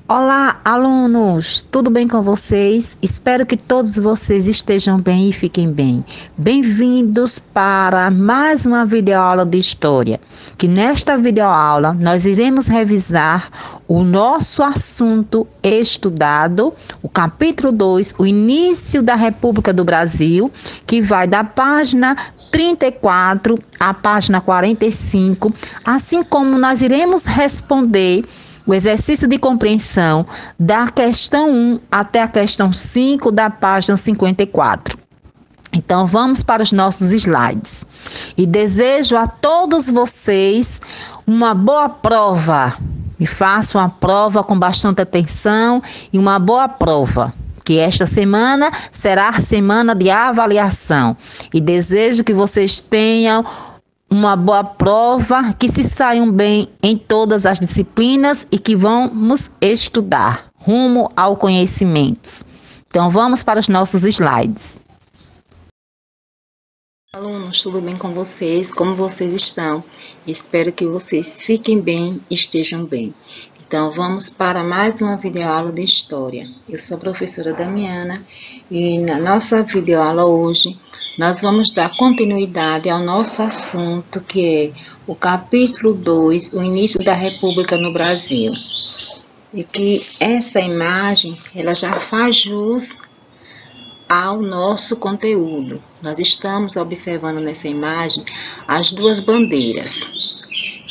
Olá, alunos! Tudo bem com vocês? Espero que todos vocês estejam bem e fiquem bem. Bem-vindos para mais uma videoaula de História, que nesta videoaula nós iremos revisar o nosso assunto estudado, o capítulo 2, o início da República do Brasil, que vai da página 34 à página 45, assim como nós iremos responder o exercício de compreensão da questão 1 até a questão 5 da página 54. Então, vamos para os nossos slides. E desejo a todos vocês uma boa prova. E façam a prova com bastante atenção e uma boa prova. Que esta semana será a semana de avaliação. E desejo que vocês tenham uma boa prova, que se saiam bem em todas as disciplinas e que vamos estudar rumo ao conhecimento. Então, vamos para os nossos slides. Alunos, tudo bem com vocês? Como vocês estão? Espero que vocês fiquem bem e estejam bem. Então, vamos para mais uma videoaula de História. Eu sou a professora Damiana e na nossa videoaula hoje nós vamos dar continuidade ao nosso assunto, que é o capítulo 2, o início da República no Brasil. E que essa imagem, ela já faz jus ao nosso conteúdo. Nós estamos observando nessa imagem as duas bandeiras,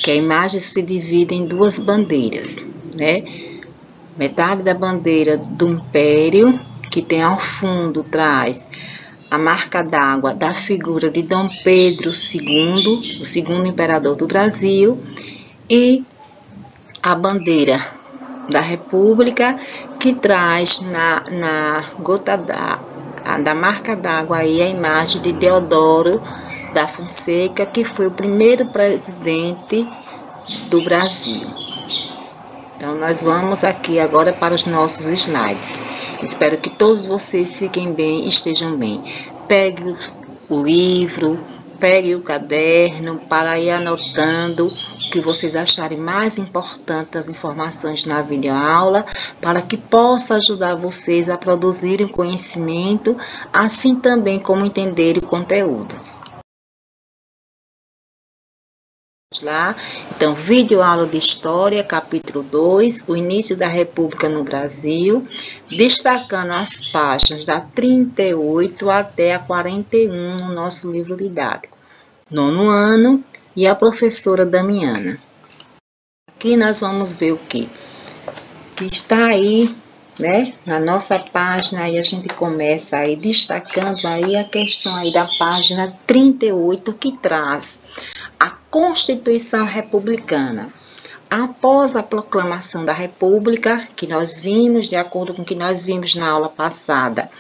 que a imagem se divide em duas bandeiras, né? Metade da bandeira do Império, que tem ao fundo, traz a marca d'água da figura de Dom Pedro II, o segundo imperador do Brasil, e a bandeira da República, que traz na gota da marca d'água aí a imagem de Deodoro da Fonseca, que foi o primeiro presidente do Brasil. Então, nós vamos aqui agora para os nossos slides. Espero que todos vocês fiquem bem e estejam bem. Pegue o livro, pegue o caderno para ir anotando o que vocês acharem mais importante as informações na videoaula, para que possa ajudar vocês a produzirem conhecimento, assim também como entender o conteúdo. Lá. Então, videoaula de História, capítulo 2, o início da República no Brasil, destacando as páginas da 38 até a 41 no nosso livro didático. Nono ano e a professora Damiana. Aqui nós vamos ver o que está aí, né, na nossa página, aí a gente começa aí destacando aí a questão aí da página 38, que traz a Constituição Republicana. Após a proclamação da República, que nós vimos, de acordo com o que nós vimos na aula passada,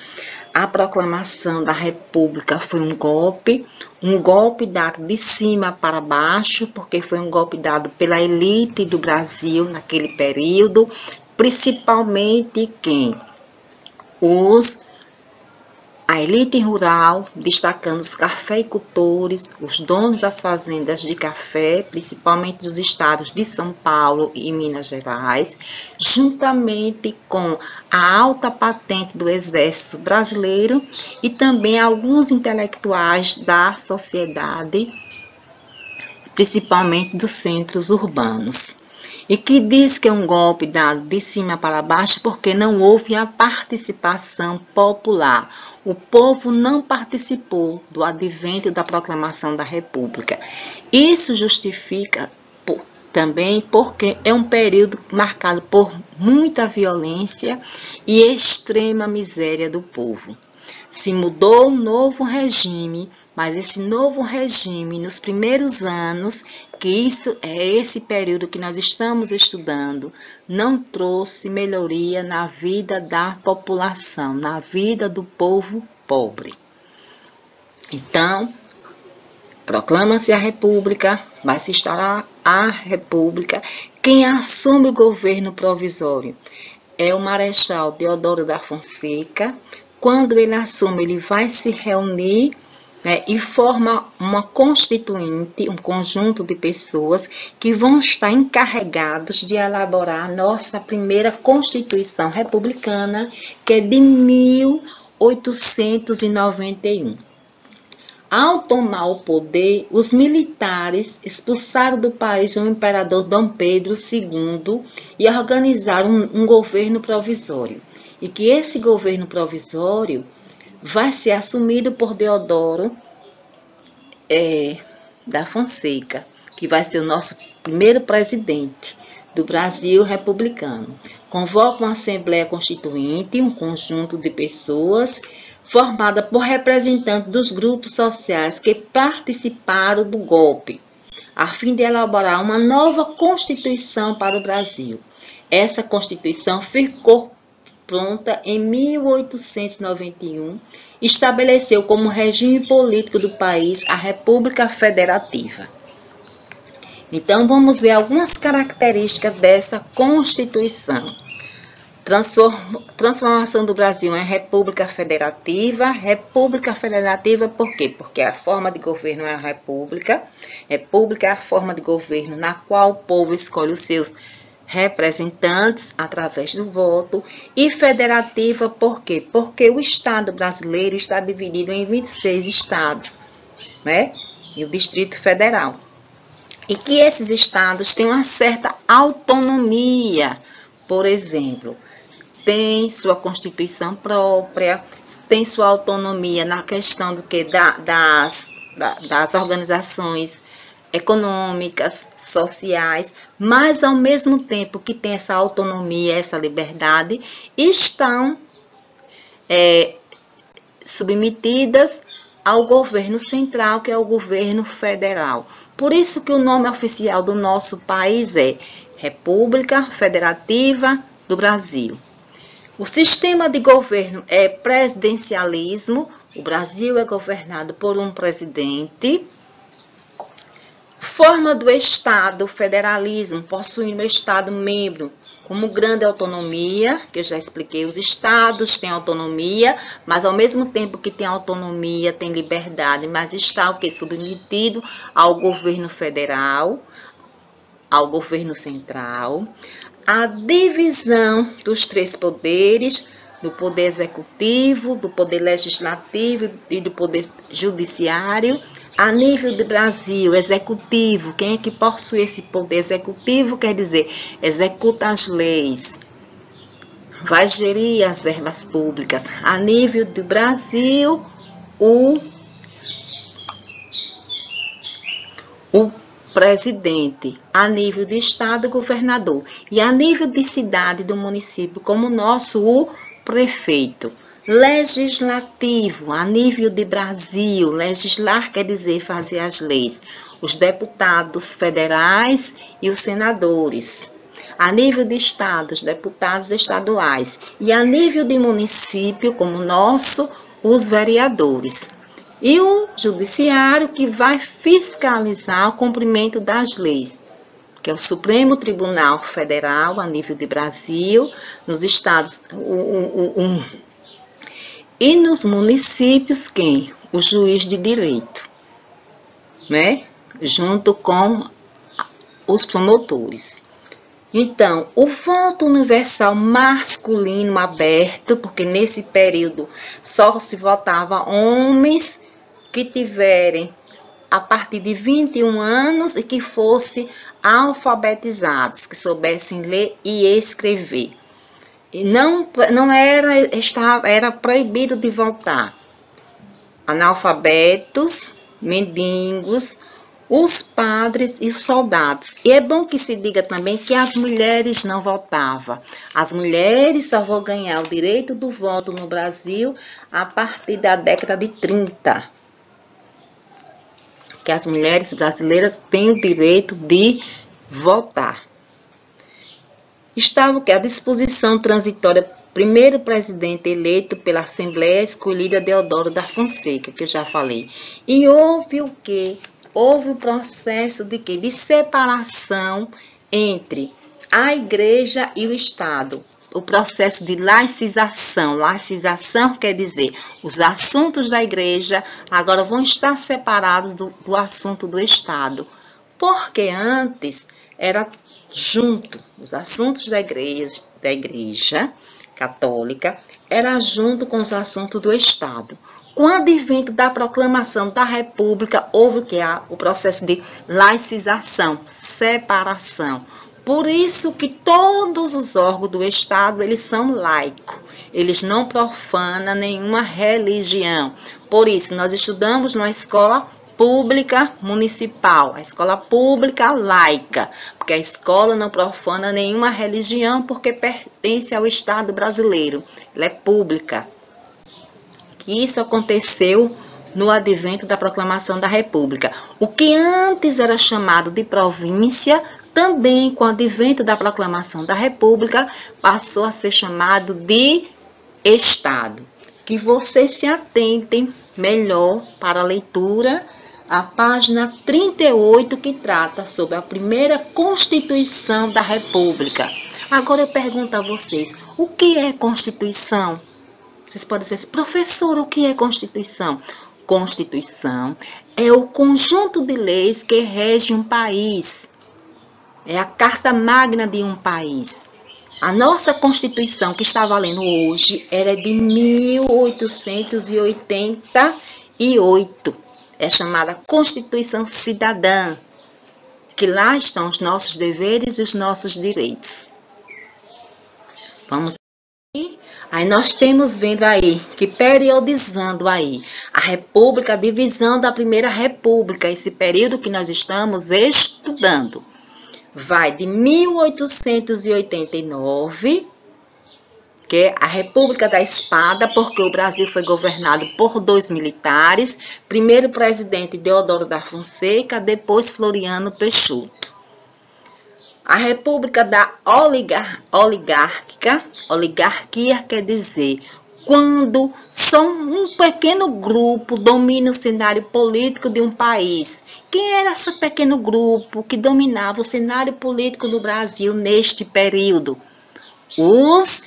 a proclamação da República foi um golpe dado de cima para baixo, porque foi um golpe dado pela elite do Brasil naquele período, principalmente quem? A elite rural, destacando os cafeicultores, os donos das fazendas de café, principalmente dos estados de São Paulo e Minas Gerais, juntamente com a alta patente do Exército Brasileiro e também alguns intelectuais da sociedade, principalmente dos centros urbanos. E que diz que é um golpe dado de cima para baixo porque não houve a participação popular. O povo não participou do advento da proclamação da República. Isso justifica também porque é um período marcado por muita violência e extrema miséria do povo. Se mudou um novo regime, mas esse novo regime, nos primeiros anos, que isso é esse período que nós estamos estudando, não trouxe melhoria na vida da população, na vida do povo pobre. Então, proclama-se a República, vai se instalar a República. Quem assume o governo provisório é o Marechal Deodoro da Fonseca. Quando ele assume, ele vai se reunir né, e forma uma constituinte, um conjunto de pessoas que vão estar encarregados de elaborar a nossa primeira Constituição Republicana, que é de 1891. Ao tomar o poder, os militares expulsaram do país o imperador Dom Pedro II e organizaram um governo provisório. E que esse governo provisório vai ser assumido por Deodoro da Fonseca, que vai ser o nosso primeiro presidente do Brasil republicano. Convoca uma Assembleia Constituinte, um conjunto de pessoas formada por representantes dos grupos sociais que participaram do golpe, a fim de elaborar uma nova Constituição para o Brasil. Essa Constituição ficou pronta em 1891, estabeleceu como regime político do país a República Federativa. Então, vamos ver algumas características dessa Constituição. Transformação do Brasil em República Federativa. República Federativa por quê? Porque a forma de governo é a República. República é a forma de governo na qual o povo escolhe os seus representantes através do voto. E federativa por quê? Porque o Estado brasileiro está dividido em 26 estados, né? E o Distrito Federal. E que esses estados têm uma certa autonomia. Por exemplo, tem sua Constituição própria, tem sua autonomia na questão do que das organizações econômicas, sociais, mas ao mesmo tempo que tem essa autonomia, essa liberdade, estão submetidas ao governo central, que é o governo federal. Por isso que o nome oficial do nosso país é República Federativa do Brasil. O sistema de governo é presidencialismo. O Brasil é governado por um presidente. Forma do Estado, federalismo, possuindo o Estado membro como grande autonomia, que eu já expliquei, os estados têm autonomia, mas ao mesmo tempo que tem autonomia, tem liberdade, mas está o que? Submetido ao governo federal, ao governo central. A divisão dos três poderes, do poder executivo, do poder legislativo e do poder judiciário. A nível do Brasil, executivo, quem é que possui esse poder executivo? Quer dizer, executa as leis, vai gerir as verbas públicas. A nível do Brasil, o presidente. A nível de estado, o governador. E a nível de cidade, do município, como nosso, o prefeito. Legislativo, a nível de Brasil, legislar quer dizer fazer as leis, os deputados federais e os senadores. A nível de estado, os deputados estaduais. E a nível de município, como nosso, os vereadores. E o judiciário, que vai fiscalizar o cumprimento das leis, que é o Supremo Tribunal Federal, a nível de Brasil, nos estados, e nos municípios, quem? O juiz de direito, né? Junto com os promotores. Então, o voto universal masculino aberto, porque nesse período só se votava homens que tiverem a partir de 21 anos e que fossem alfabetizados, que soubessem ler e escrever. E era proibido de votar. Analfabetos, mendigos, os padres e os soldados. E é bom que se diga também que as mulheres não votavam. As mulheres só vão ganhar o direito do voto no Brasil a partir da década de 30. Que as mulheres brasileiras têm o direito de votar. Estava à disposição transitória primeiro presidente eleito pela Assembleia escolhida Deodoro da Fonseca, que eu já falei. E houve o quê? Houve o processo de quê? De separação entre a igreja e o Estado. o processo de laicização. Laicização quer dizer, os assuntos da igreja agora vão estar separados do assunto do Estado. Porque antes era junto, os assuntos da igreja católica era junto com os assuntos do Estado. Com o advento da proclamação da República, houve o processo de laicização, separação. Por isso que todos os órgãos do Estado, eles são laicos. Eles não profanam nenhuma religião. Por isso, nós estudamos numa escola pública municipal, a escola pública laica, porque a escola não profana nenhuma religião, porque pertence ao Estado brasileiro. Ela é pública. Isso aconteceu no advento da proclamação da República. O que antes era chamado de província, também com o advento da proclamação da República, passou a ser chamado de Estado. Que vocês se atentem melhor para a leitura, a página 38, que trata sobre a primeira Constituição da República. Agora eu pergunto a vocês, o que é Constituição? Vocês podem dizer, professor, o que é Constituição? Constituição é o conjunto de leis que rege um país. É a carta magna de um país. A nossa Constituição que está valendo hoje era de 1888. É chamada Constituição Cidadã. Que lá estão os nossos deveres e os nossos direitos. Vamos aqui. Aí nós temos vendo aí, que periodizando aí, a República, a divisão da Primeira República, esse período que nós estamos estudando. Vai de 1889, que é a República da Espada, porque o Brasil foi governado por 2 militares, primeiro o presidente Deodoro da Fonseca, depois Floriano Peixoto. A República da Oligarquia quer dizer quando só um pequeno grupo domina o cenário político de um país. Quem era esse pequeno grupo que dominava o cenário político do Brasil neste período? Os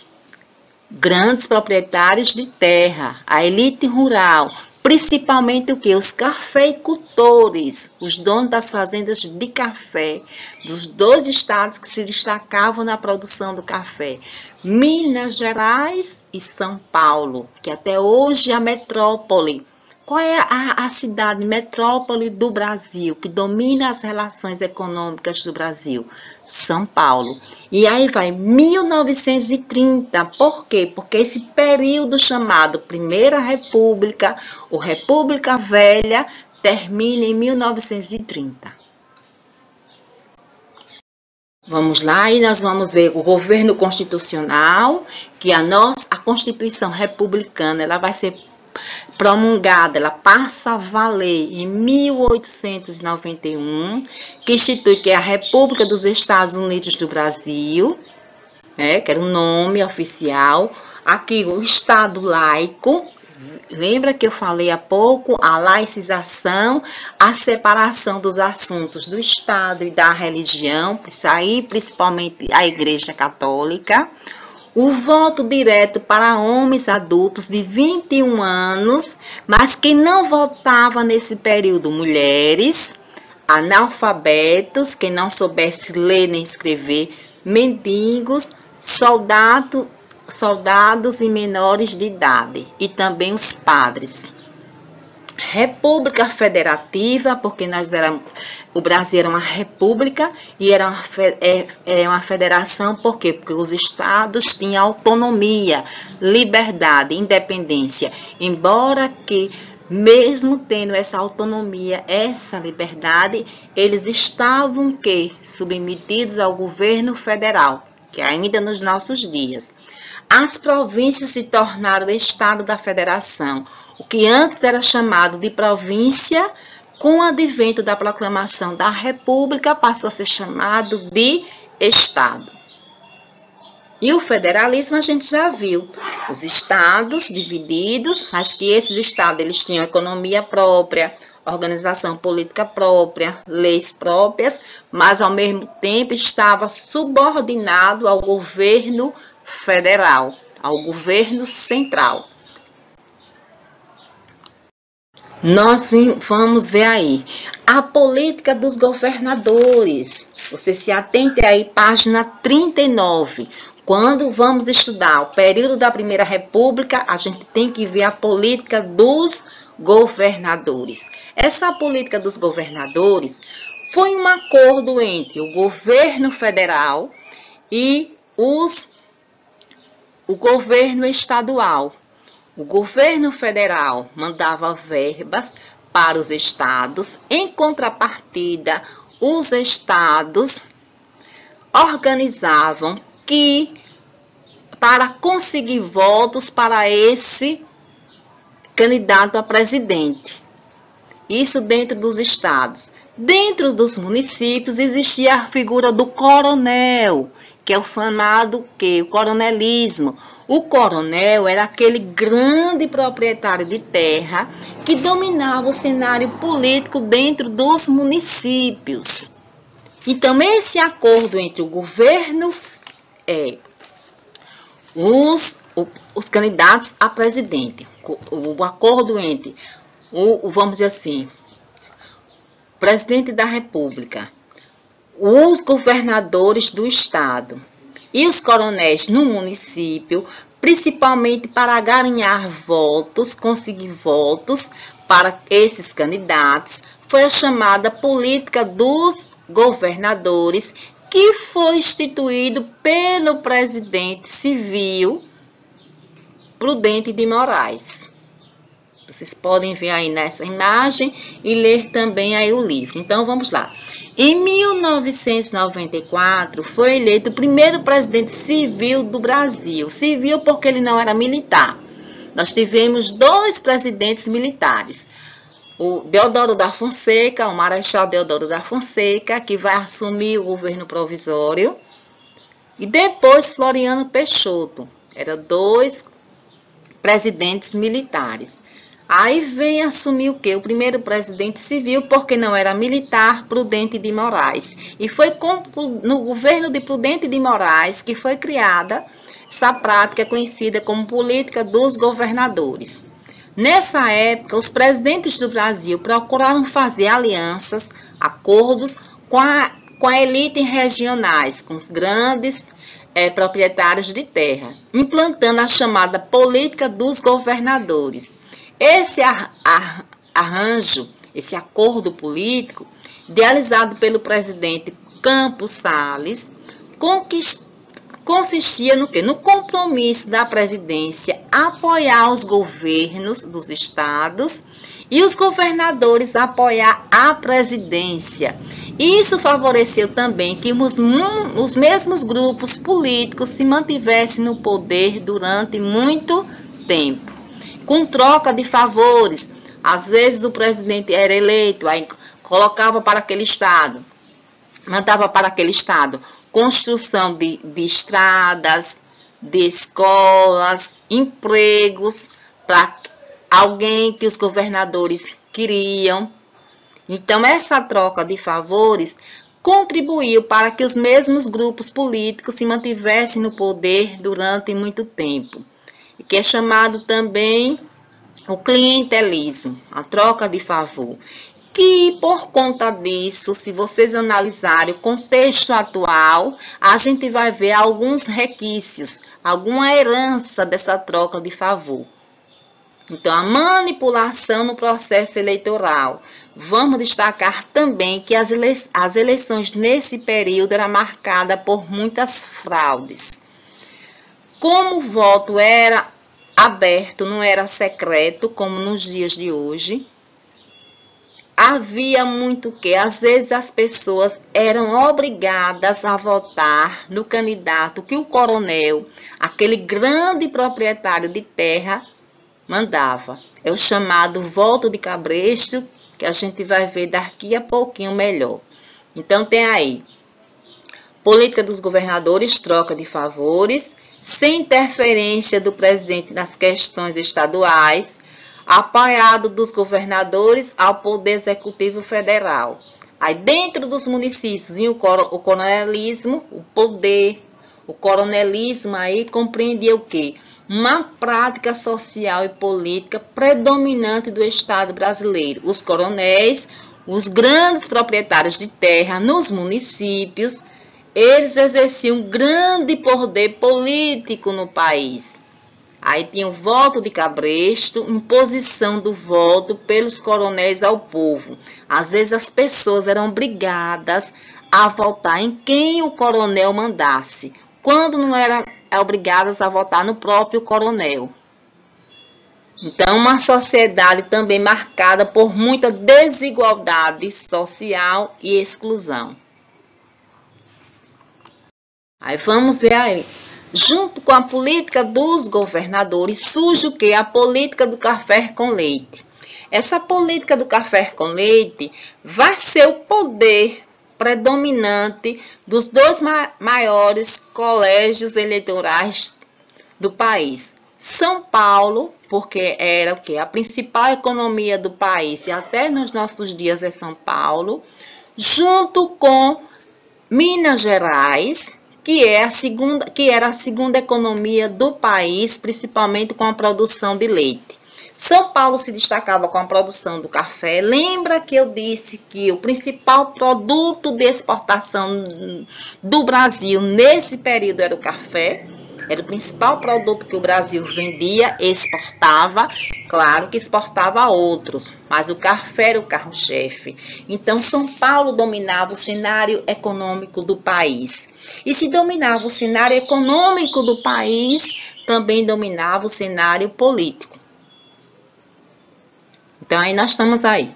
grandes proprietários de terra, a elite rural, principalmente o que? Os cafeicultores, os donos das fazendas de café, dos 2 estados que se destacavam na produção do café, Minas Gerais e São Paulo, que até hoje é a metrópole. Qual é a cidade metrópole do Brasil, que domina as relações econômicas do Brasil? São Paulo. E aí vai 1930. Por quê? Porque esse período chamado Primeira República, ou República Velha, termina em 1930. Vamos lá e nós vamos ver o governo constitucional, que a Constituição Republicana, ela vai ser promulgada, ela passa a valer em 1891, que institui que é a República dos Estados Unidos do Brasil, que era o nome oficial. Aqui o Estado laico, lembra que eu falei há pouco, a laicização, a separação dos assuntos do Estado e da religião, isso aí principalmente a Igreja Católica. O voto direto para homens adultos de 21 anos, mas quem não votava nesse período, mulheres, analfabetos, quem não soubesse ler nem escrever, mendigos, soldados e menores de idade, e também os padres. República Federativa, porque o Brasil era uma república e era uma federação, por quê? Porque os estados tinham autonomia, liberdade, independência. Embora que, mesmo tendo essa autonomia, essa liberdade, eles estavam submetidos ao governo federal, que ainda nos nossos dias. As províncias se tornaram o estado da federação. O que antes era chamado de província, com o advento da proclamação da República, passou a ser chamado de Estado. E o federalismo a gente já viu. Os estados divididos, mas que esses estados eles tinham economia própria, organização política própria, leis próprias, mas ao mesmo tempo estava subordinado ao governo federal, ao governo central. Nós vamos ver aí a política dos governadores. Você se atente aí, página 39. Quando vamos estudar o período da Primeira República, a gente tem que ver a política dos governadores. Essa política dos governadores foi um acordo entre o governo federal e o governo estadual. O governo federal mandava verbas para os estados, em contrapartida, os estados organizavam para conseguir votos para esse candidato a presidente. Isso dentro dos estados. Dentro dos municípios existia a figura do coronel, que é o chamado o coronelismo. O coronel era aquele grande proprietário de terra que dominava o cenário político dentro dos municípios. Então, esse acordo entre o governo, os candidatos a presidente, o acordo entre, vamos dizer assim, o presidente da República, os governadores do estado e os coronéis no município, principalmente para garinhar votos, conseguir votos para esses candidatos, foi a chamada política dos governadores, que foi instituído pelo presidente civil Prudente de Moraes. Vocês podem ver aí nessa imagem e ler também aí o livro. Então, vamos lá. Em 1994, foi eleito o primeiro presidente civil do Brasil. Civil porque ele não era militar. Nós tivemos 2 presidentes militares. O Deodoro da Fonseca, o Marechal Deodoro da Fonseca, que vai assumir o governo provisório. E depois Floriano Peixoto. Eram 2 presidentes militares. Aí vem assumir o quê? O primeiro presidente civil, porque não era militar, Prudente de Moraes. E foi no governo de Prudente de Moraes que foi criada essa prática conhecida como política dos governadores. Nessa época, os presidentes do Brasil procuraram fazer alianças, acordos com a elite regionais, com os grandes proprietários de terra, implantando a chamada política dos governadores. Esse arranjo, esse acordo político, idealizado pelo presidente Campos Salles, consistia no quê? No compromisso da presidência apoiar os governos dos estados e os governadores apoiar a presidência. Isso favoreceu também que os mesmos grupos políticos se mantivessem no poder durante muito tempo, com troca de favores. Às vezes o presidente era eleito, aí colocava para aquele estado, mandava para aquele estado construção de estradas, de escolas, empregos para alguém que os governadores queriam. Então, essa troca de favores contribuiu para que os mesmos grupos políticos se mantivessem no poder durante muito tempo, que é chamado também o clientelismo, a troca de favor. Que por conta disso, se vocês analisarem o contexto atual, a gente vai ver alguns requisitos, alguma herança dessa troca de favor. Então, a manipulação no processo eleitoral. Vamos destacar também que as eleições nesse período eram marcadas por muitas fraudes. Como o voto era aberto, não era secreto, como nos dias de hoje, havia muito que, às vezes as pessoas eram obrigadas a votar no candidato que o coronel, aquele grande proprietário de terra, mandava. É o chamado voto de cabresto, que a gente vai ver daqui a pouquinho melhor. Então tem aí, política dos governadores, troca de favores, sem interferência do presidente nas questões estaduais, apoiado dos governadores ao Poder Executivo Federal. Aí dentro dos municípios vinha o coronelismo, o poder, O coronelismo aí compreendia o quê? Uma prática social e política predominante do Estado brasileiro. Os coronéis, os grandes proprietários de terra nos municípios, eles exerciam um grande poder político no país. Aí tinha o voto de cabresto, imposição do voto pelos coronéis ao povo. Às vezes as pessoas eram obrigadas a votar em quem o coronel mandasse, quando não eram obrigadas a votar no próprio coronel. Então, uma sociedade também marcada por muita desigualdade social e exclusão. Aí vamos ver aí. Junto com a política dos governadores, surge o que? A política do café com leite. Essa política do café com leite vai ser o poder predominante dos dois maiores colégios eleitorais do país. São Paulo, porque era o quê? A principal economia do país, e até nos nossos dias é São Paulo, junto com Minas Gerais, que era a segunda economia do país, principalmente com a produção de leite. São Paulo se destacava com a produção do café. Lembra que eu disse que o principal produto de exportação do Brasil nesse período era o café? Era o principal produto que o Brasil vendia, exportava. Claro que exportava a outros, mas o café era o carro-chefe. Então, São Paulo dominava o cenário econômico do país. E se dominava o cenário econômico do país, também dominava o cenário político. Então, aí nós estamos aí.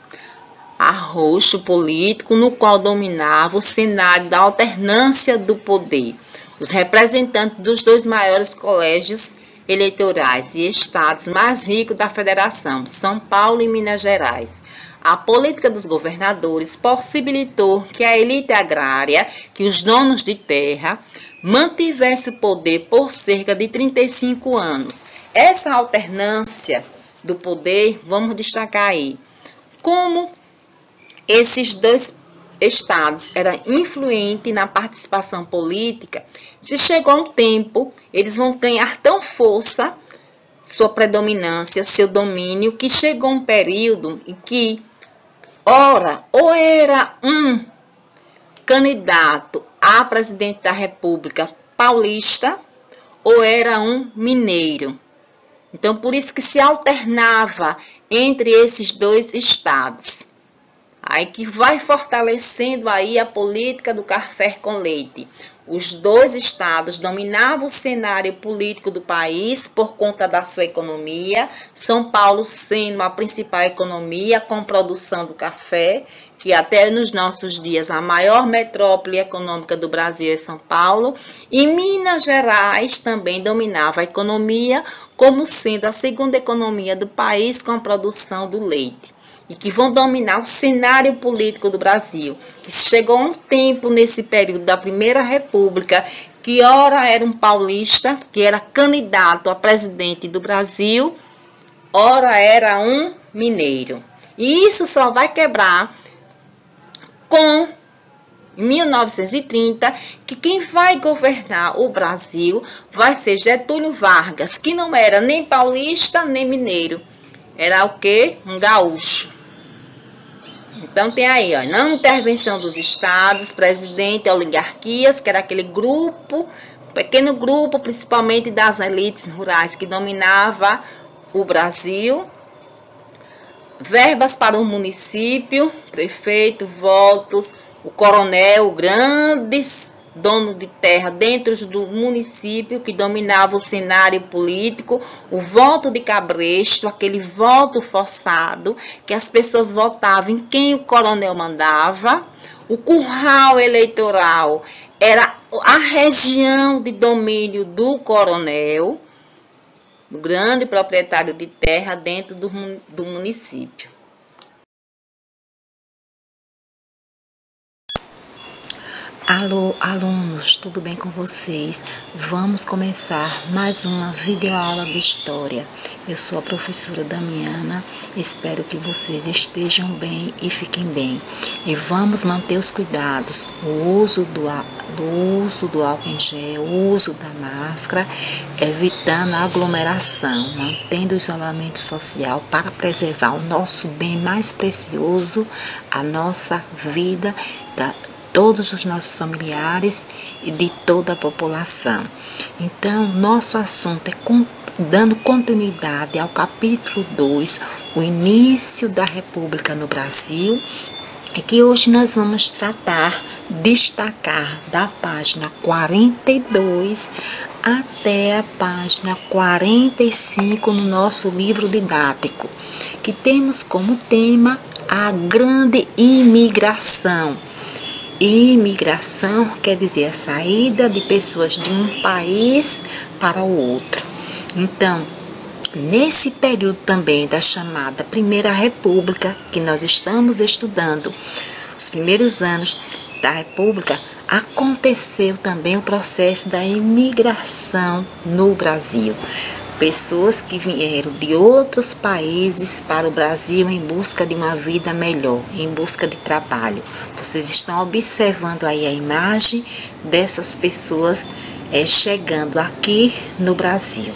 Arroxo político no qual dominava o cenário da alternância do poder. Os representantes dos dois maiores colégios eleitorais e estados mais ricos da federação, São Paulo e Minas Gerais. A política dos governadores possibilitou que a elite agrária, que os donos de terra, mantivesse o poder por cerca de 35 anos. Essa alternância do poder, vamos destacar aí, como esses dois estados eram influentes na participação política, se chegou um tempo, eles vão ganhar tão força, sua predominância, seu domínio, que chegou um período em que, ora, ou era um candidato a presidente da República paulista, ou era um mineiro. Então, por isso que se alternava entre esses dois estados. Aí que vai fortalecendo aí a política do café com leite. Os dois estados dominavam o cenário político do país por conta da sua economia. São Paulo sendo a principal economia com produção do café, que até nos nossos dias a maior metrópole econômica do Brasil é São Paulo. E Minas Gerais também dominava a economia, como sendo a segunda economia do país com a produção do leite. E que vão dominar o cenário político do Brasil. Que chegou um tempo nesse período da Primeira República, que ora era um paulista, que era candidato a presidente do Brasil, ora era um mineiro. E isso só vai quebrar com 1930, que quem vai governar o Brasil vai ser Getúlio Vargas, que não era nem paulista nem mineiro. Era o quê? Um gaúcho. Então tem aí, ó, não intervenção dos estados, presidente, oligarquias, que era aquele grupo, pequeno grupo, principalmente das elites rurais que dominava o Brasil. Verbas para o município, prefeito, votos, o coronel, grandes dono de terra dentro do município que dominava o cenário político, o voto de cabresto, aquele voto forçado, que as pessoas votavam em quem o coronel mandava. O curral eleitoral era a região de domínio do coronel, o grande proprietário de terra dentro do município. Alô, alunos, tudo bem com vocês? Vamos começar mais uma videoaula de história. Eu sou a professora Damiana, espero que vocês estejam bem e fiquem bem. E vamos manter os cuidados, o uso do álcool em gel, o uso da máscara, evitando a aglomeração, mantendo o isolamento social para preservar o nosso bem mais precioso, a nossa vida, todos os nossos familiares e de toda a população. Então, nosso assunto é dando continuidade ao capítulo 2, o início da República no Brasil, e que hoje nós vamos destacar da página 42 até a página 45 no nosso livro didático, que temos como tema a grande imigração. Imigração quer dizer a saída de pessoas de um país para o outro. Então, nesse período também da chamada Primeira República, que nós estamos estudando, os primeiros anos da República, aconteceu também o processo da imigração no Brasil. Pessoas que vieram de outros países para o Brasil em busca de uma vida melhor, em busca de trabalho. Vocês estão observando aí a imagem dessas pessoas chegando aqui no Brasil.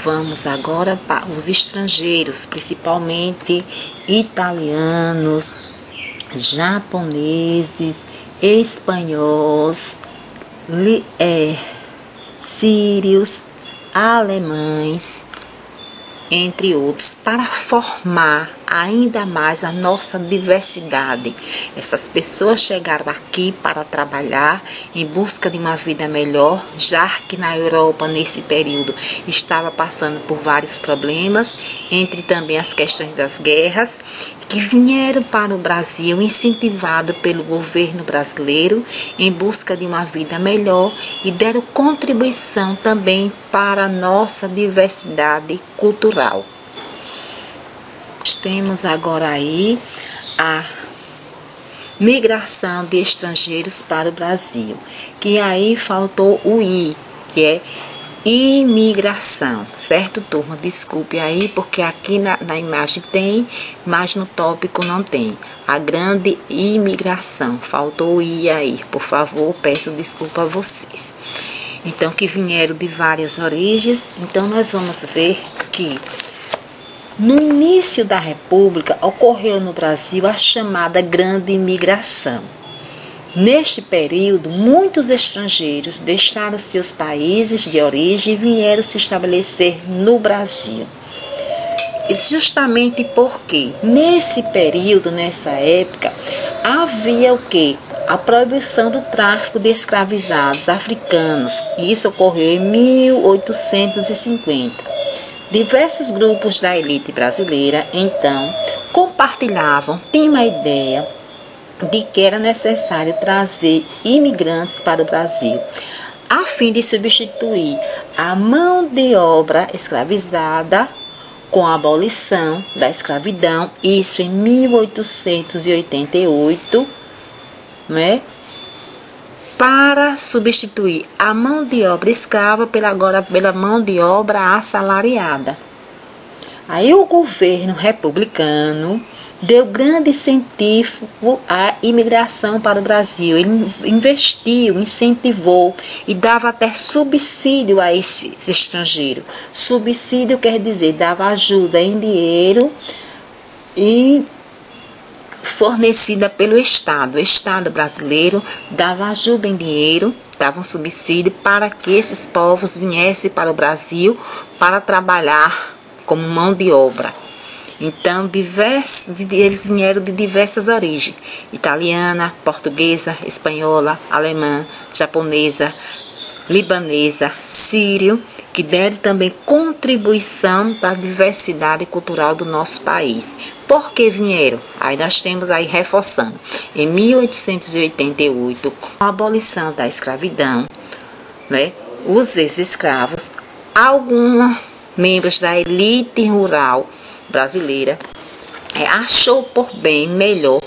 Vamos agora para os estrangeiros, principalmente italianos, japoneses, espanhóis, sírios, alemães, entre outros, para formar ainda mais a nossa diversidade. Essas pessoas chegaram aqui para trabalhar em busca de uma vida melhor, já que na Europa, nesse período, estava passando por vários problemas, entre também as questões das guerras, que vieram para o Brasil incentivado pelo governo brasileiro em busca de uma vida melhor e deram contribuição também para a nossa diversidade cultural. Temos agora aí a migração de estrangeiros para o Brasil, que aí faltou o I, que é imigração, certo, turma? Desculpe aí, porque aqui na imagem tem, mas no tópico não tem. A grande imigração, faltou o I aí, por favor, peço desculpa a vocês. Então, que vieram de várias origens, então nós vamos ver que no início da República ocorreu no Brasil a chamada grande imigração. Neste período, muitos estrangeiros deixaram seus países de origem e vieram se estabelecer no Brasil. E justamente porque nesse período, nessa época, havia o quê? A proibição do tráfico de escravizados africanos. E isso ocorreu em 1850. Diversos grupos da elite brasileira, então, tinham a ideia de que era necessário trazer imigrantes para o Brasil, a fim de substituir a mão de obra escravizada com a abolição da escravidão, isso em 1888, né? Para substituir a mão de obra escrava pela mão de obra assalariada. Aí o governo republicano deu grande incentivo à imigração para o Brasil. Ele investiu, incentivou e dava até subsídio a esse estrangeiro. Subsídio quer dizer, dava ajuda em dinheiro e fornecida pelo Estado. O Estado brasileiro dava ajuda em dinheiro, dava um subsídio para que esses povos viessem para o Brasil para trabalhar como mão de obra. Então, eles vieram de diversas origens: italiana, portuguesa, espanhola, alemã, japonesa, libanesa, sírio, que deram também contribuição para a diversidade cultural do nosso país. Por que vieram? Aí nós temos aí reforçando. Em 1888, com a abolição da escravidão, né, os ex-escravos, alguns membros da elite rural brasileira achou por bem melhor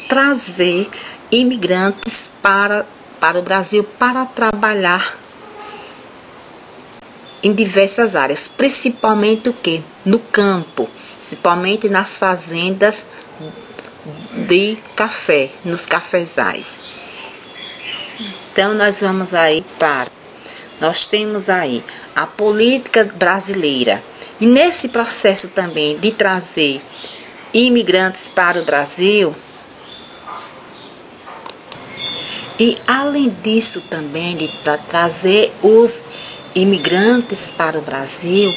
trazer imigrantes para para o Brasil para trabalhar em diversas áreas, principalmente o que? No campo, principalmente nas fazendas de café, nos cafezais. Então nós vamos aí nós temos aí a política brasileira, e nesse processo também de trazer imigrantes para o Brasil, e além disso também de trazer os imigrantes para o Brasil,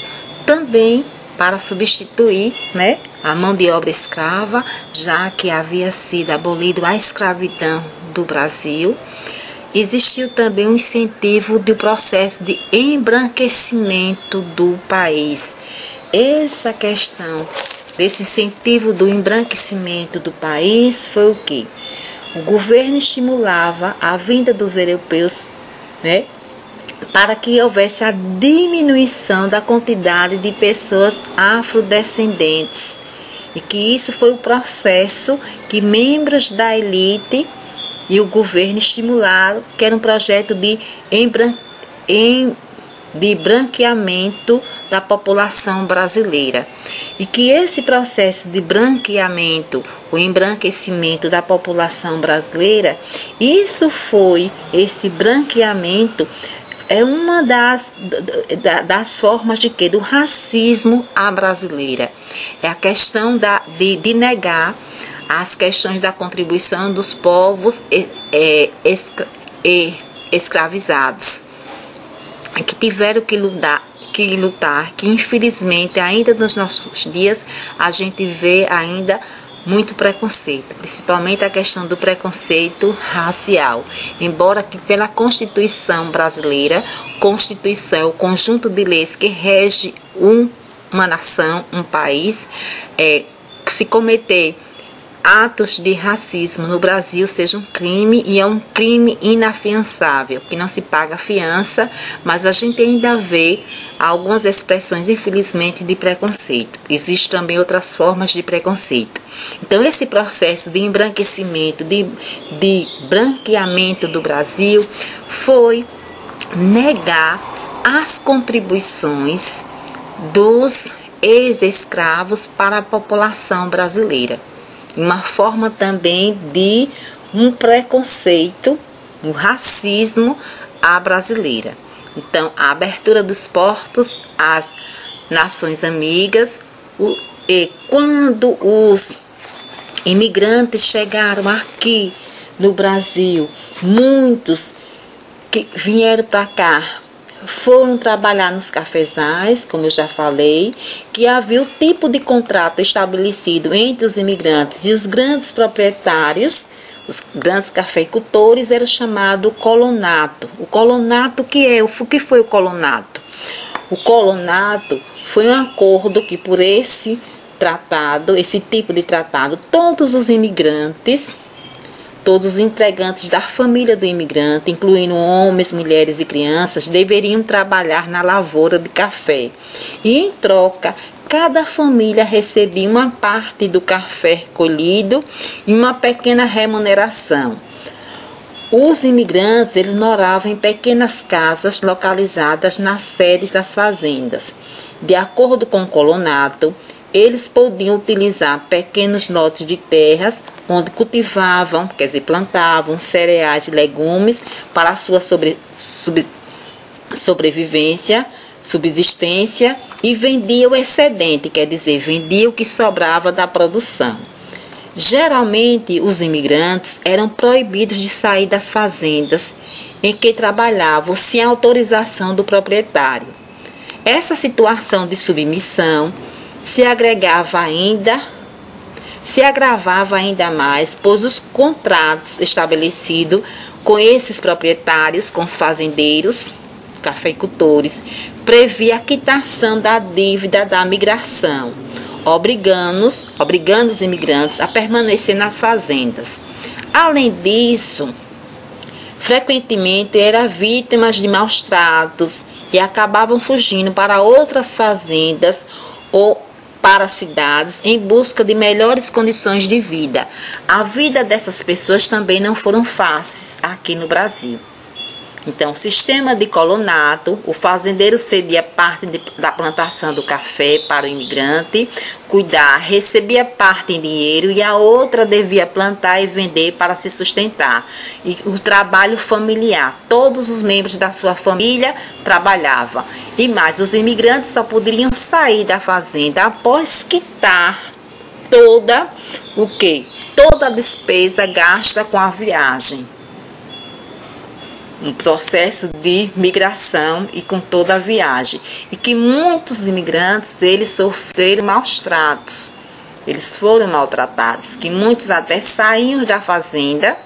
também para substituir, né, a mão de obra escrava, já que havia sido abolido a escravidão do Brasil. Existiu também um incentivo do processo de embranquecimento do país. Essa questão desse incentivo do embranquecimento do país foi o quê? O governo estimulava a vinda dos europeus, né, para que houvesse a diminuição da quantidade de pessoas afrodescendentes. E que isso foi o processo que membros da elite e o governo estimularam, que era um projeto de branqueamento da população brasileira. E que esse processo de branqueamento, o embranquecimento da população brasileira, esse branqueamento é uma das formas de quê? Do racismo à brasileira. É a questão de negar as questões da contribuição dos povos escravizados, que tiveram que lutar, que infelizmente ainda nos nossos dias a gente vê ainda muito preconceito, principalmente a questão do preconceito racial. Embora que pela Constituição brasileira, Constituição é o conjunto de leis que rege uma nação, um país, se cometer atos de racismo no Brasil seja um crime, e é um crime inafiançável, que não se paga fiança, mas a gente ainda vê algumas expressões, infelizmente, de preconceito. Existem também outras formas de preconceito. Então, esse processo de embranquecimento, de branqueamento do Brasil, foi negar as contribuições dos ex-escravos para a população brasileira. Uma forma também de um preconceito, um racismo à brasileira. Então, a abertura dos portos às nações amigas, e quando os imigrantes chegaram aqui no Brasil, muitos que vieram para cá foram trabalhar nos cafezais, como eu já falei, que havia o tipo de contrato estabelecido entre os imigrantes e os grandes proprietários, os grandes cafeicultores, era chamado colonato. O colonato, o que foi o colonato? O colonato foi um acordo que, por esse tratado, esse tipo de tratado, todos os imigrantes, todos os integrantes da família do imigrante, incluindo homens, mulheres e crianças, deveriam trabalhar na lavoura de café. E, em troca, cada família recebia uma parte do café colhido e uma pequena remuneração. Os imigrantes, eles moravam em pequenas casas localizadas nas sedes das fazendas. De acordo com o colonato, eles podiam utilizar pequenos lotes de terras onde cultivavam, quer dizer, plantavam cereais e legumes para a sua subsistência, e vendiam o excedente, quer dizer, vendiam o que sobrava da produção. Geralmente, os imigrantes eram proibidos de sair das fazendas em que trabalhavam sem autorização do proprietário. Essa situação de submissão se agravava ainda mais, pois os contratos estabelecidos com esses proprietários, com os fazendeiros, cafeicultores, previa a quitação da dívida da migração, obrigando os imigrantes a permanecer nas fazendas. Além disso, frequentemente eram vítimas de maus tratos e acabavam fugindo para outras fazendas ou para as cidades em busca de melhores condições de vida. A vida dessas pessoas também não foram fáceis aqui no Brasil. Então, o sistema de colonato, o fazendeiro cedia parte da plantação do café para o imigrante, cuidar, recebia parte em dinheiro e a outra devia plantar e vender para se sustentar. E o trabalho familiar, todos os membros da sua família trabalhavam. E mais, os imigrantes só poderiam sair da fazenda após quitar toda a despesa gasta com a viagem. Um processo de migração e com toda a viagem. E que muitos imigrantes, eles sofreram maus tratos. Eles foram maltratados. Que muitos até saíam da fazenda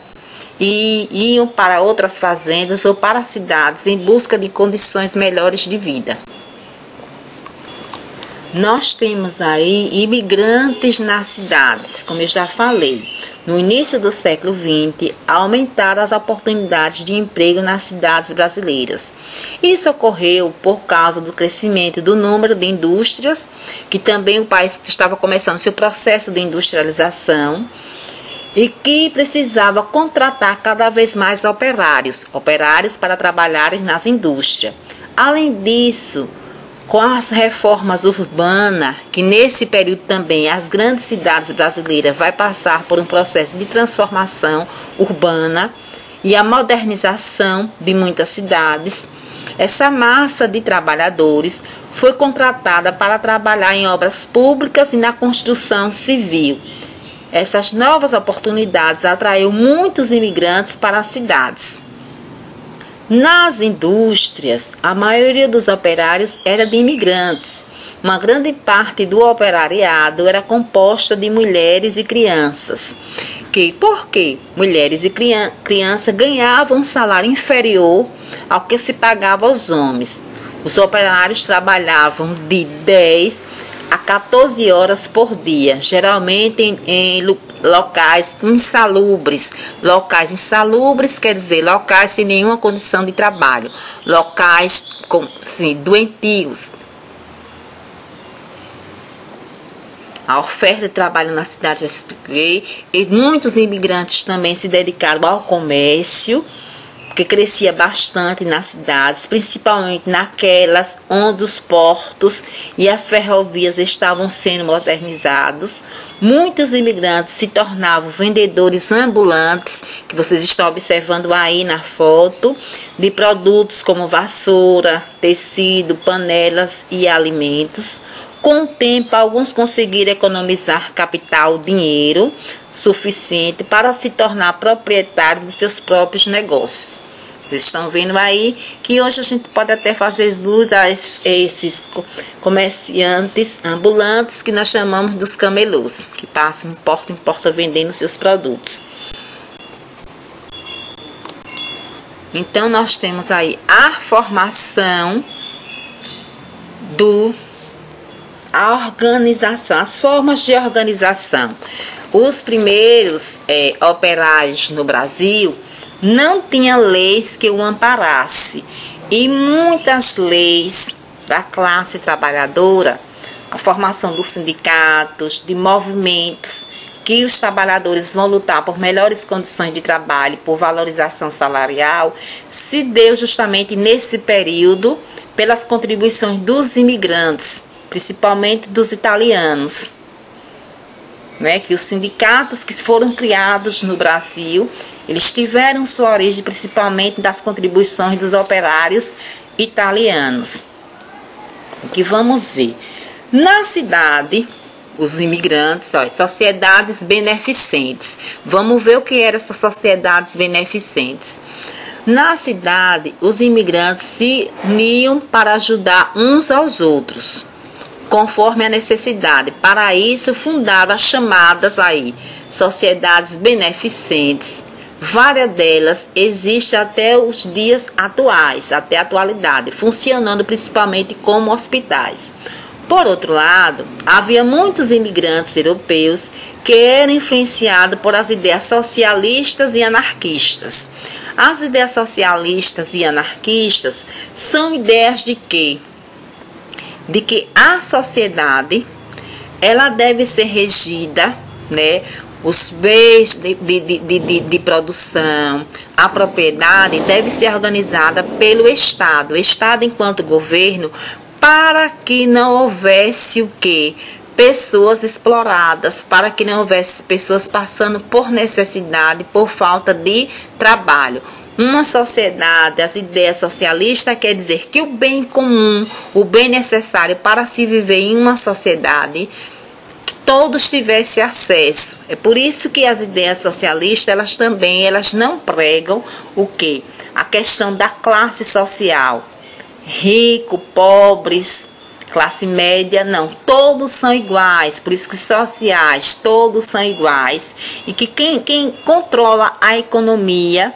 e iam para outras fazendas ou para cidades em busca de condições melhores de vida. Nós temos aí imigrantes nas cidades, como eu já falei. No início do século XX, aumentaram as oportunidades de emprego nas cidades brasileiras. Isso ocorreu por causa do crescimento do número de indústrias, que também o país estava começando seu processo de industrialização e que precisava contratar cada vez mais operários para trabalharem nas indústrias. Além disso, com as reformas urbanas, que nesse período também as grandes cidades brasileiras vai passar por um processo de transformação urbana e a modernização de muitas cidades, essa massa de trabalhadores foi contratada para trabalhar em obras públicas e na construção civil. Essas novas oportunidades atraíram muitos imigrantes para as cidades. Nas indústrias, a maioria dos operários era de imigrantes. Uma grande parte do operariado era composta de mulheres e crianças. Porque mulheres e crianças ganhavam um salário inferior ao que se pagava aos homens. Os operários trabalhavam de 10 a 14 horas por dia, geralmente em locais insalubres. Locais insalubres quer dizer locais sem nenhuma condição de trabalho, locais doentios. A oferta de trabalho na cidade, já expliquei, e muitos imigrantes também se dedicaram ao comércio, que crescia bastante nas cidades, principalmente naquelas onde os portos e as ferrovias estavam sendo modernizados. Muitos imigrantes se tornavam vendedores ambulantes, que vocês estão observando aí na foto, de produtos como vassoura, tecido, panelas e alimentos. Com o tempo, alguns conseguiram economizar capital, dinheiro suficiente para se tornar proprietário dos seus próprios negócios. Vocês estão vendo aí que hoje a gente pode até fazer luz a esses comerciantes ambulantes que nós chamamos dos camelôs, que passam de porta em porta vendendo seus produtos. Então nós temos aí a formação a organização, as formas de organização. Os primeiros operários no Brasil não tinha leis que o amparasse, e muitas leis da classe trabalhadora, a formação dos sindicatos, de movimentos que os trabalhadores vão lutar por melhores condições de trabalho, por valorização salarial, se deu justamente nesse período pelas contribuições dos imigrantes, principalmente dos italianos. Que os sindicatos que foram criados no Brasil, eles tiveram sua origem principalmente das contribuições dos operários italianos. O que vamos ver? Na cidade, os imigrantes, sociedades beneficentes. Vamos ver o que eram essas sociedades beneficentes. Na cidade, os imigrantes se uniam para ajudar uns aos outros, conforme a necessidade. Para isso, fundaram as chamadas sociedades beneficentes. Várias delas existem até os dias atuais, até a atualidade, funcionando principalmente como hospitais. Por outro lado, havia muitos imigrantes europeus que eram influenciados por as ideias socialistas e anarquistas. As ideias socialistas e anarquistas são ideias de que a sociedade ela deve ser regida, né? Os bens de produção, a propriedade deve ser organizada pelo Estado. O Estado, enquanto governo, para que não houvesse o quê? Pessoas exploradas, para que não houvesse pessoas passando por necessidade, por falta de trabalho. Uma sociedade, as ideias socialistas quer dizer que o bem comum, o bem necessário para se viver em uma sociedade, que todos tivessem acesso. É por isso que as ideias socialistas, elas não pregam o quê? A questão da classe social. Rico, pobres, classe média, não. Todos são iguais. Por isso que sociais, todos são iguais. E que quem controla a economia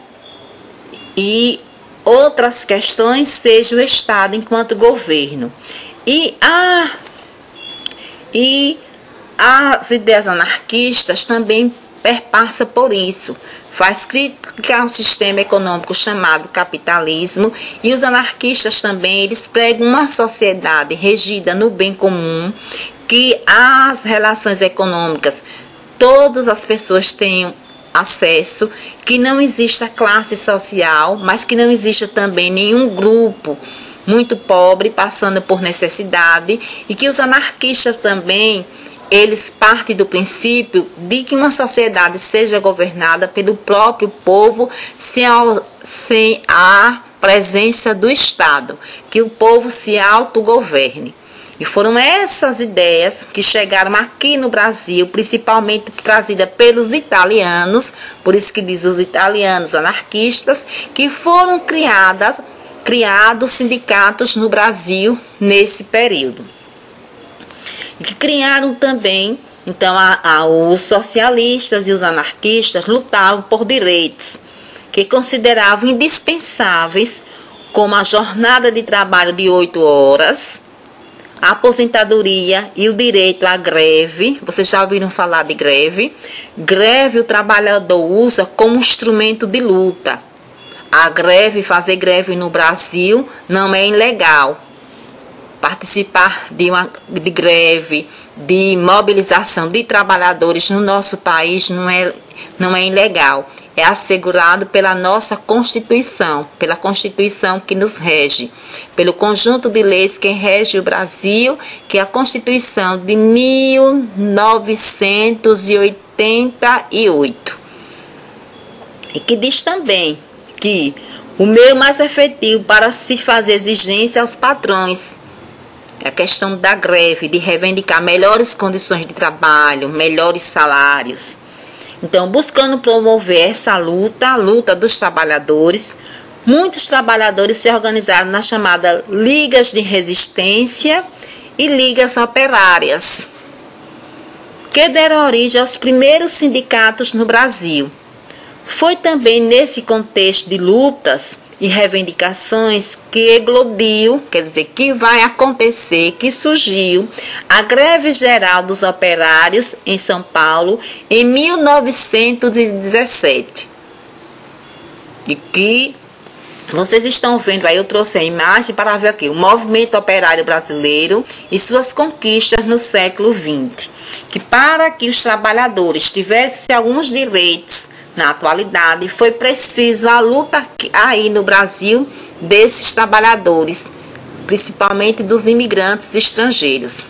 e outras questões seja o Estado enquanto governo. E as ideias anarquistas também perpassa por isso. Faz crítica ao sistema econômico chamado capitalismo, e os anarquistas também, eles pregam uma sociedade regida no bem comum, que as relações econômicas, todas as pessoas tenham acesso, que não exista classe social, mas que não exista também nenhum grupo muito pobre passando por necessidade, e que os anarquistas também, eles partem do princípio de que uma sociedade seja governada pelo próprio povo sem a presença do Estado, que o povo se autogoverne. E foram essas ideias que chegaram aqui no Brasil, principalmente trazidas pelos italianos, por isso que diz os italianos anarquistas, que foram criados sindicatos no Brasil nesse período. E que criaram também, então, os socialistas e os anarquistas lutavam por direitos que consideravam indispensáveis, como a jornada de trabalho de 8 horas, a aposentadoria e o direito à greve. Vocês já ouviram falar de greve? Greve o trabalhador usa como instrumento de luta. A greve, fazer greve no Brasil não é ilegal. Participar de greve, de mobilização de trabalhadores no nosso país não é ilegal. É assegurado pela nossa Constituição, pela Constituição que nos rege, pelo conjunto de leis que rege o Brasil, que é a Constituição de 1988. E que diz também que o meio mais efetivo para se fazer exigência aos patrões é a questão da greve, de reivindicar melhores condições de trabalho, melhores salários. Então, buscando promover essa luta, a luta dos trabalhadores, muitos trabalhadores se organizaram nas chamadas ligas de resistência e ligas operárias, que deram origem aos primeiros sindicatos no Brasil. Foi também nesse contexto de lutas e reivindicações que eclodiu, quer dizer, que vai acontecer, que surgiu a greve geral dos operários em São Paulo em 1917. E que vocês estão vendo aí, eu trouxe a imagem para ver aqui o movimento operário brasileiro e suas conquistas no século XX. Que para que os trabalhadores tivessem alguns direitos na atualidade, foi preciso a luta aí no Brasil desses trabalhadores, principalmente dos imigrantes estrangeiros,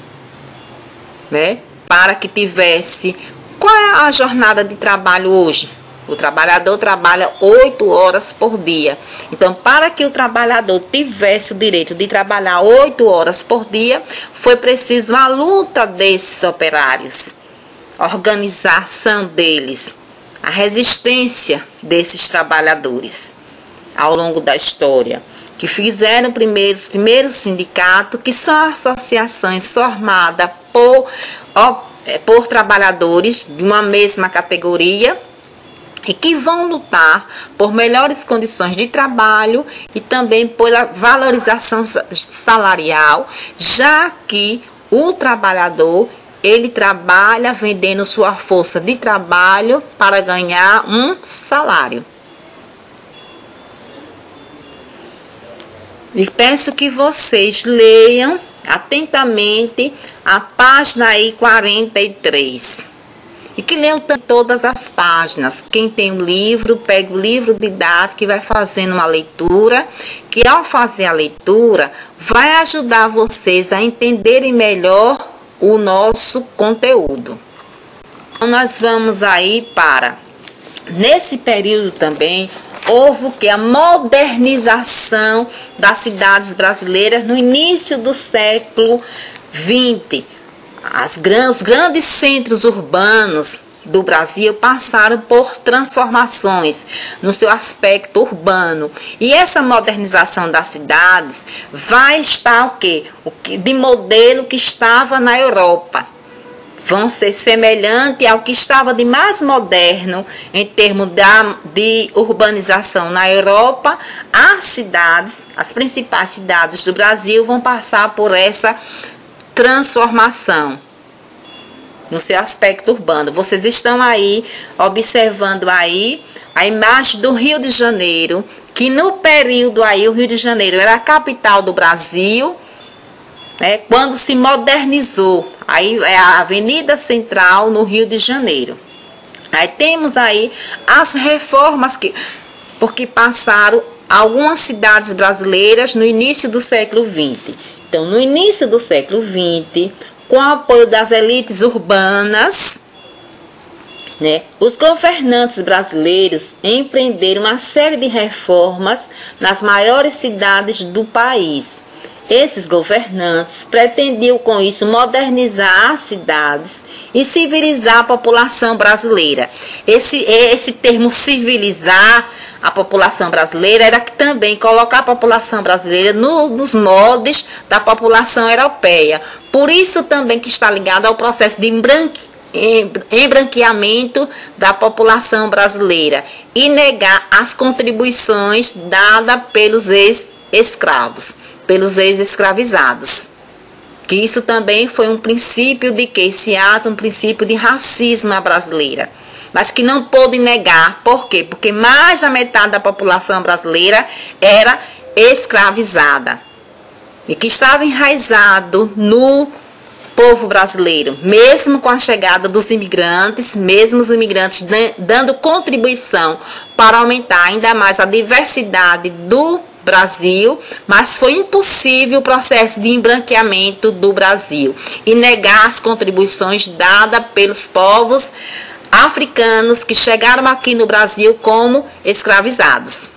né? Para que tivesse... Qual é a jornada de trabalho hoje? O trabalhador trabalha 8 horas por dia. Então, para que o trabalhador tivesse o direito de trabalhar 8 horas por dia, foi preciso a luta desses operários, a organização deles, a resistência desses trabalhadores ao longo da história, que fizeram os primeiros sindicatos, que são associações formadas por trabalhadores de uma mesma categoria e que vão lutar por melhores condições de trabalho e também pela valorização salarial, já que o trabalhador, ele trabalha vendendo sua força de trabalho para ganhar um salário. E peço que vocês leiam atentamente a página aí 43. E que leiam todas as páginas. Quem tem o livro, pega o livro didático e vai fazendo uma leitura, que ao fazer a leitura, vai ajudar vocês a entenderem melhor o nosso conteúdo. Então, nós vamos aí para, nesse período também, houve o que? A modernização das cidades brasileiras no início do século XX. Os grandes centros urbanos do Brasil passaram por transformações no seu aspecto urbano. E essa modernização das cidades vai estar o quê? De modelo que estava na Europa. Vão ser semelhante ao que estava de mais moderno em termos de urbanização na Europa. As principais cidades do Brasil vão passar por essa transformação no seu aspecto urbano. Vocês estão aí observando aí a imagem do Rio de Janeiro, que no período aí o Rio de Janeiro era a capital do Brasil, né, quando se modernizou. Aí é a Avenida Central no Rio de Janeiro. Aí temos aí as reformas porque passaram algumas cidades brasileiras no início do século XX. Então, no início do século XX, com o apoio das elites urbanas, né, os governantes brasileiros empreenderam uma série de reformas nas maiores cidades do país. Esses governantes pretendiam com isso modernizar as cidades e civilizar a população brasileira. Esse termo civilizar a população brasileira era que também colocar a população brasileira nos moldes da população europeia. Por isso também que está ligado ao processo de embranqueamento da população brasileira e negar as contribuições dadas pelos ex-escravos, pelos ex-escravizados. Que isso também foi um princípio de que esse ato, um princípio de racismo à brasileira. Mas que não pôde negar. Por quê? Porque mais da metade da população brasileira era escravizada. E que estava enraizado no povo brasileiro. Mesmo com a chegada dos imigrantes, mesmo os imigrantes dando contribuição para aumentar ainda mais a diversidade do Brasil, mas foi impossível o processo de embranqueamento do Brasil e negar as contribuições dadas pelos povos africanos que chegaram aqui no Brasil como escravizados.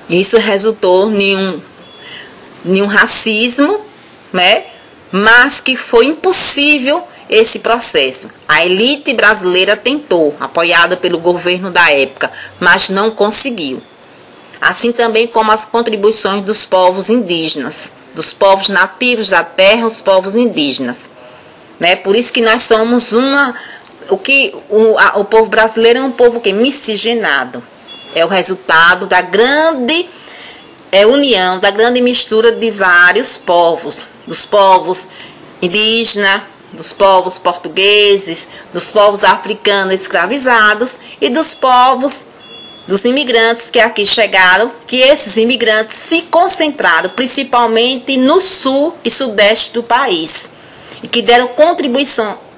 Isso resultou em um racismo, né? Mas que foi impossível esse processo. A elite brasileira tentou, apoiada pelo governo da época, mas não conseguiu. Assim também como as contribuições dos povos indígenas, dos povos nativos da terra, os povos indígenas. Né? Por isso que nós somos o povo brasileiro é um povo que miscigenado. É o resultado da grande união, da grande mistura de vários povos. Dos povos indígenas, dos povos portugueses, dos povos africanos escravizados e dos povos dos imigrantes que aqui chegaram, que esses imigrantes se concentraram principalmente no sul e sudeste do país e que deram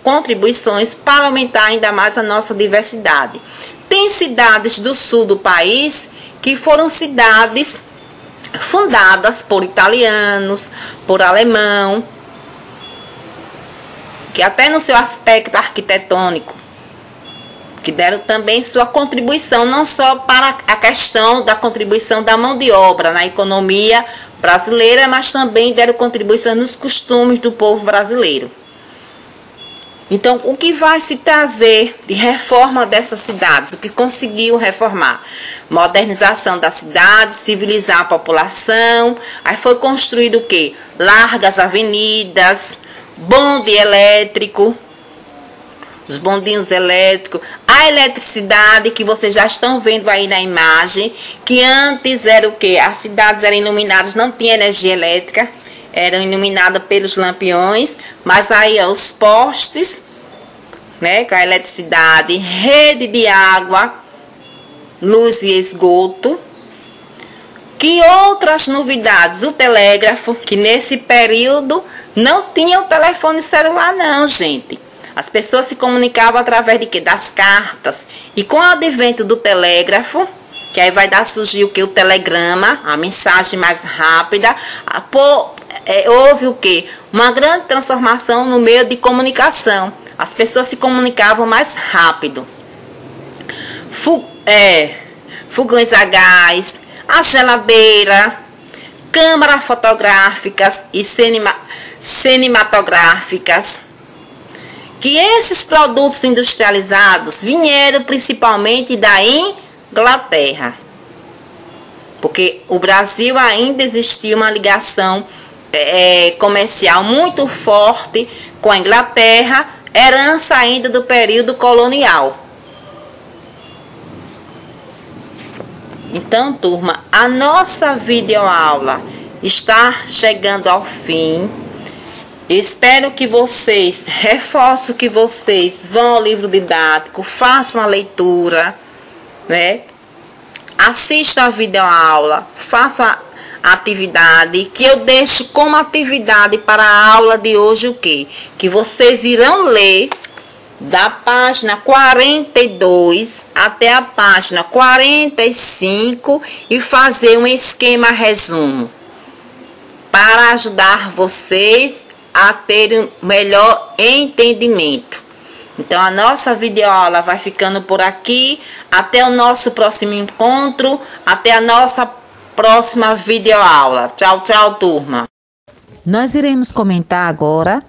contribuições para aumentar ainda mais a nossa diversidade. Tem cidades do sul do país que foram cidades fundadas por italianos, por alemão, que até no seu aspecto arquitetônico, que deram também sua contribuição, não só para a questão da contribuição da mão de obra na economia brasileira, mas também deram contribuição nos costumes do povo brasileiro. Então, o que vai se trazer de reforma dessas cidades? O que conseguiu reformar? Modernização das cidades, civilizar a população. Aí foi construído o quê? Largas avenidas, bonde elétrico, os bondinhos elétricos, a eletricidade que vocês já estão vendo aí na imagem, que antes era o quê? As cidades eram iluminadas, não tinha energia elétrica, eram iluminadas pelos lampiões, mas aí os postes, né, com a eletricidade, rede de água, luz e esgoto, Que outras novidades? O telégrafo, que nesse período não tinha o telefone celular não, gente. As pessoas se comunicavam através de quê? Das cartas. E com o advento do telégrafo, que aí vai surgir o que? O telegrama, a mensagem mais rápida. Houve o que? Uma grande transformação no meio de comunicação. As pessoas se comunicavam mais rápido. Fogões a gás, a geladeira, câmaras fotográficas e cinematográficas. Que esses produtos industrializados vieram principalmente da Inglaterra. Porque o Brasil ainda existia uma ligação comercial muito forte com a Inglaterra, herança ainda do período colonial. Então, turma, a nossa videoaula está chegando ao fim. Espero que vocês, reforço que vocês vão ao livro didático, façam a leitura, né? Assistam a videoaula, façam a atividade, que eu deixo como atividade para a aula de hoje o quê? Que vocês irão ler da página 42 até a página 45 e fazer um esquema resumo para ajudar vocês a terem um melhor entendimento. Então a nossa videoaula vai ficando por aqui. Até o nosso próximo encontro, até a nossa próxima videoaula. Tchau, tchau, turma. Nós iremos comentar agora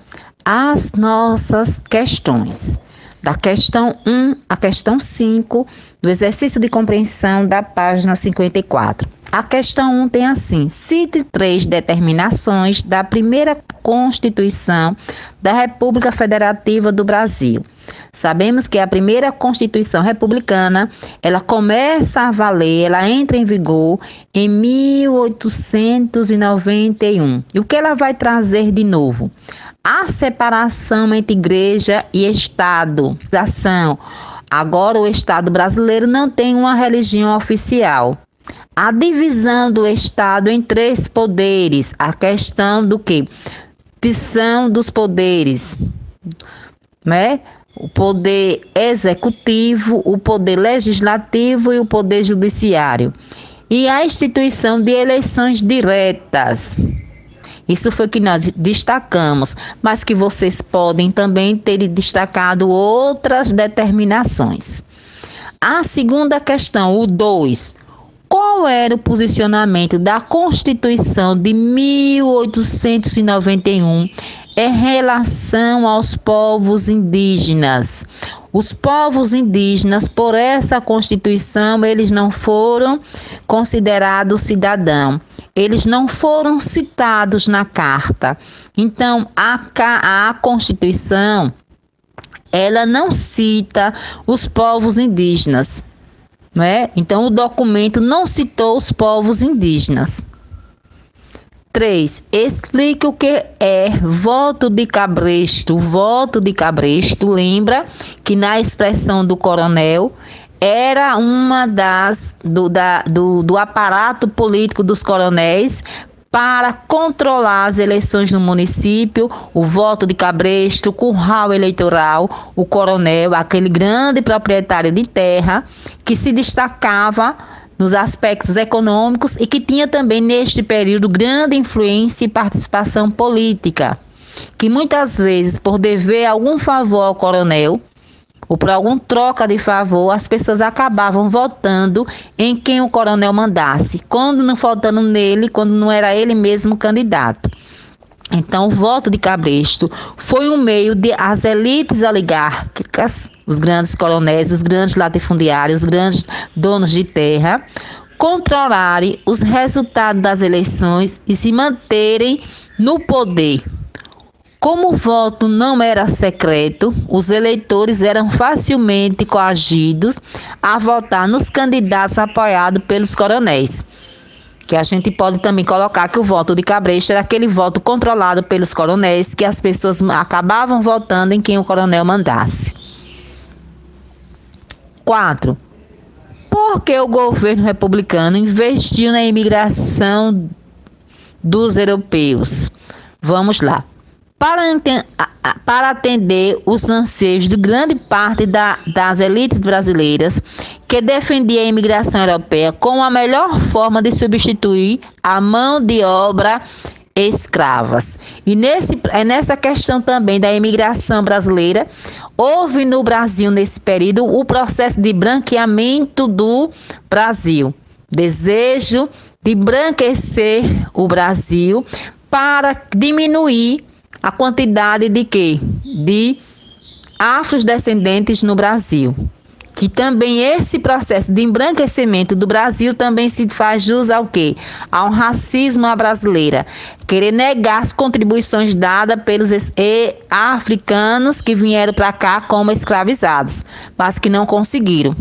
as nossas questões. Da questão 1 à questão 5 do exercício de compreensão da página 54. A questão 1 tem assim: cite 3 determinações da primeira Constituição da República Federativa do Brasil. Sabemos que a primeira Constituição republicana, ela começa a valer, ela entra em vigor em 1891. E o que ela vai trazer de novo? A separação entre igreja e Estado. Agora o Estado brasileiro não tem uma religião oficial. A divisão do Estado em 3 poderes. A questão do quê? Divisão dos poderes, né? O poder executivo, o poder legislativo e o poder judiciário. E a instituição de eleições diretas. Isso foi o que nós destacamos, mas que vocês podem também ter destacado outras determinações. A segunda questão, o 2. Qual era o posicionamento da Constituição de 1891 em relação aos povos indígenas? Os povos indígenas, por essa Constituição, eles não foram considerados cidadãos. Eles não foram citados na carta. Então, a Constituição, ela não cita os povos indígenas, não é? Então, o documento não citou os povos indígenas. 3. Explique o que é voto de cabresto. Voto de cabresto, lembra que na expressão do coronel, era uma do aparato político dos coronéis para controlar as eleições no município, o voto de cabresto, o curral eleitoral, o coronel, aquele grande proprietário de terra que se destacava nos aspectos econômicos e que tinha também neste período grande influência e participação política, que muitas vezes por dever algum favor ao coronel, ou por algum troca de favor, as pessoas acabavam votando em quem o coronel mandasse, quando não votando nele, quando não era ele mesmo candidato. Então, o voto de cabresto foi um meio de as elites oligárquicas, os grandes coronéis, os grandes latifundiários, os grandes donos de terra, controlarem os resultados das eleições e se manterem no poder. Como o voto não era secreto, os eleitores eram facilmente coagidos a votar nos candidatos apoiados pelos coronéis. Que a gente pode também colocar que o voto de cabresto era aquele voto controlado pelos coronéis, que as pessoas acabavam votando em quem o coronel mandasse. 4. Por que o governo republicano investiu na imigração dos europeus? Vamos lá. Para atender os anseios de grande parte das elites brasileiras que defendia a imigração europeia como a melhor forma de substituir a mão de obra escravas. E nessa questão também da imigração brasileira, houve no Brasil nesse período o processo de branqueamento do Brasil. Desejo de branquecer o Brasil para diminuir a quantidade de quê? De afrodescendentes no Brasil. Que também esse processo de embranquecimento do Brasil também se faz jus ao quê? A um racismo à brasileira. Querer negar as contribuições dadas pelos africanos que vieram para cá como escravizados, mas que não conseguiram.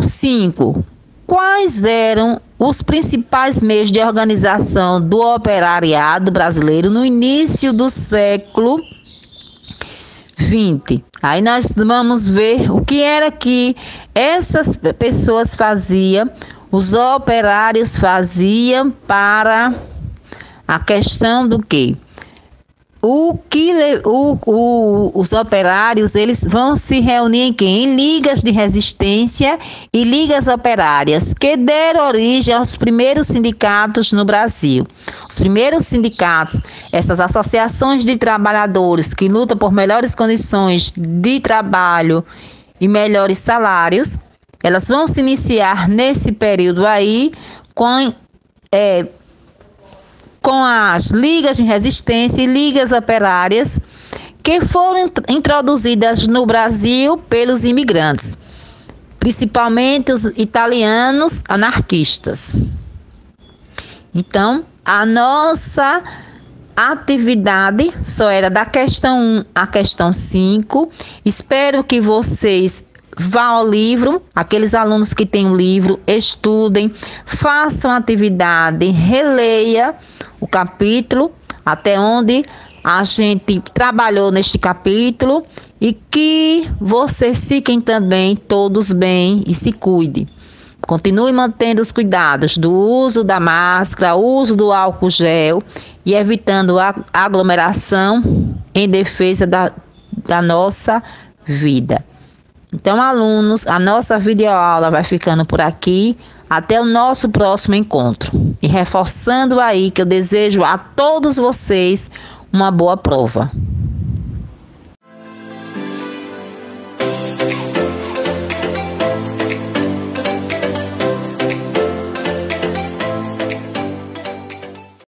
5. Quais eram os principais meios de organização do operariado brasileiro no início do século XX? Aí nós vamos ver o que era que essas pessoas faziam, os operários faziam para a questão do quê? Os operários, eles vão se reunir em quê? Em ligas de resistência e ligas operárias, que deram origem aos primeiros sindicatos no Brasil. Os primeiros sindicatos, essas associações de trabalhadores que lutam por melhores condições de trabalho e melhores salários, elas vão se iniciar nesse período aí com as ligas de resistência e ligas operárias que foram introduzidas no Brasil pelos imigrantes, principalmente os italianos anarquistas. Então, a nossa atividade só era da questão 1 à questão 5. Espero que vocês vão ao livro, aqueles alunos que têm o livro, estudem, façam atividade, releia o capítulo até onde a gente trabalhou neste capítulo e que vocês fiquem também todos bem e se cuidem. Continue mantendo os cuidados do uso da máscara, uso do álcool gel e evitando a aglomeração em defesa da nossa vida. Então, alunos, a nossa videoaula vai ficando por aqui. Até o nosso próximo encontro. E reforçando aí que eu desejo a todos vocês uma boa prova.